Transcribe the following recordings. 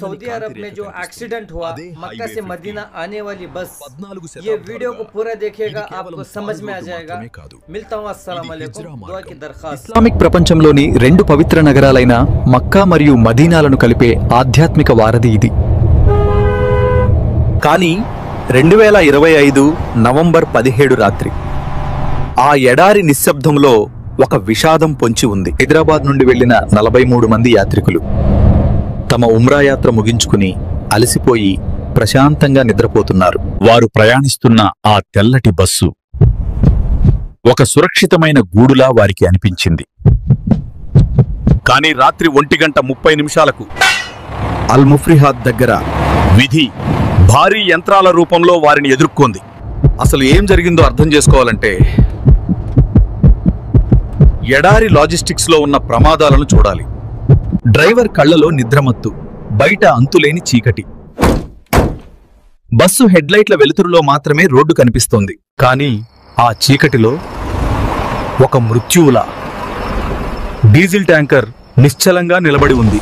Saudi अरब में जो accident हुआ मक्का से मदीना आने वाली बस, ये वीडियो को पूरा देखिएगा, आपको समझ में आ जाएगा। मिलता हूँ, अस्सलाम वालेकुम। दुआ की दरखास्त। ఇస్లామిక్ ప్రపంచంలోని రెండు పవిత్ర నగరాలైన మక్కా మరియు మదీనాలను కలిపే ఆధ్యాత్మిక వారధి ఇది. కానీ 2025 నవంబర్ 17 రాత్రి ఆ ఎడారి నిశ్శబ్దంలో ఒక విషాదం పొంచి ఉంది. హైదరాబాద్ నుండి వెళ్లిన 43 మంది యాత్రికులు తమ ఉమ్రా యాత్ర ముగించుకుని అలసిపోయి ప్రశాంతంగా నిద్రపోతున్నారు. వారు ప్రయాణిస్తున్న ఆ తెల్లటి బస్సు ఒక సురక్షితమైన గూడులా వారికి అనిపించింది. కానీ రాత్రి 1:30 అల్ ముఫ్రిహాద్ దగ్గర విధి భారీ యంత్రాల రూపంలో వారిని ఎదుర్కొంది. అసలు ఏం జరిగిందో అర్థం చేసుకోవాలంటే ఎడారి లాజిస్టిక్స్ లో ఉన్న ప్రమాదాలను చూడాలి. డ్రైవర్ కళ్లలో నిద్రమత్తు, బయట అంతులేని చీకటి. బస్సు హెడ్లైట్ల వెలుతురులో మాత్రమే రోడ్డు కనిపిస్తోంది. కానీ ఆ చీకటిలో ఒక మృత్యువులా డీజిల్ ట్యాంకర్ నిశ్చలంగా నిలబడి ఉంది.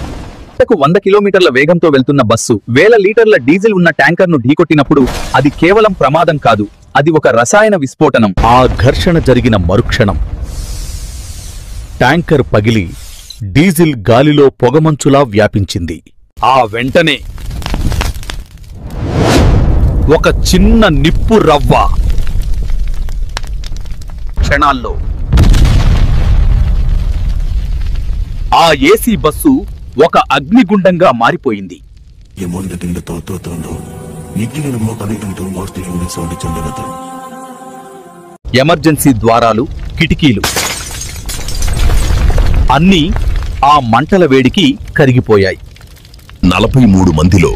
100 కిలోమీటర్ల వేగంతో వెళ్తున్న బస్సు 1000 లీటర్ల డీజిల్ ఉన్న ట్యాంకర్ను ఢీకొట్టినప్పుడు అది కేవలం ప్రమాదం కాదు, అది ఒక రసాయన విస్ఫోటనం. ఆ ఘర్షణ జరిగిన మరుక్షణం ట్యాంకర్ పగిలి డీజిల్ గాలిలో పొగమంచులా వ్యాపించింది. ఆ వెంటనే ఒక చిన్న నిప్పు రవ్వ క్షణాల్లో ఆ ఏసీ బస్సు ఒక అగ్నిగుండంగా మారిపోయింది. ఎమర్జెన్సీ ద్వారాలు, కిటికీలు అన్నీ ఆ మంటల వేడికి కరిగిపోయాయి. 43 మందిలో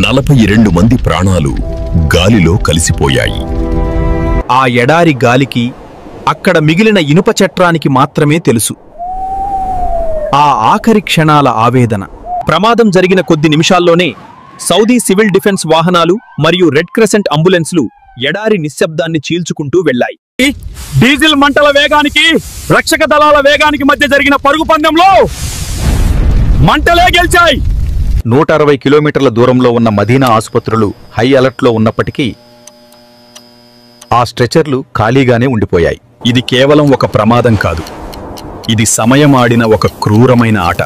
42 మంది ప్రాణాలు గాలిలో కలిసిపోయాయి. ఆ ఎడారి గాలికి అక్కడ మిగిలిన ఇనుప చట్రానికి మాత్రమే తెలుసు ఆ ఆఖరి క్షణాల ఆవేదన. ప్రమాదం జరిగిన కొద్ది నిమిషాల్లోనే సౌదీ సివిల్ డిఫెన్స్ వాహనాలు మరియు రెడ్ క్రెసెంట్ అంబులెన్స్లు ఎడారి నిశ్శబ్దాన్ని చీల్చుకుంటూ వెళ్లాయి. డీజిల్ మంటల వేగానికి, రక్షక దళాల వేగానికి మధ్య జరిగిన పరుగు పందెంలో మంటలే గెలిచాయి. 160 కిలోమీటర్ల దూరంలో ఉన్న మదీనా ఆసుపత్రులు హై అలర్ట్లో ఉన్నప్పటికీ ఆ స్ట్రెచర్లు ఖాళీగానే ఉండిపోయాయి. ఇది కేవలం ఒక ప్రమాదం కాదు, ఇది సమయం ఆడిన ఒక క్రూరమైన ఆట.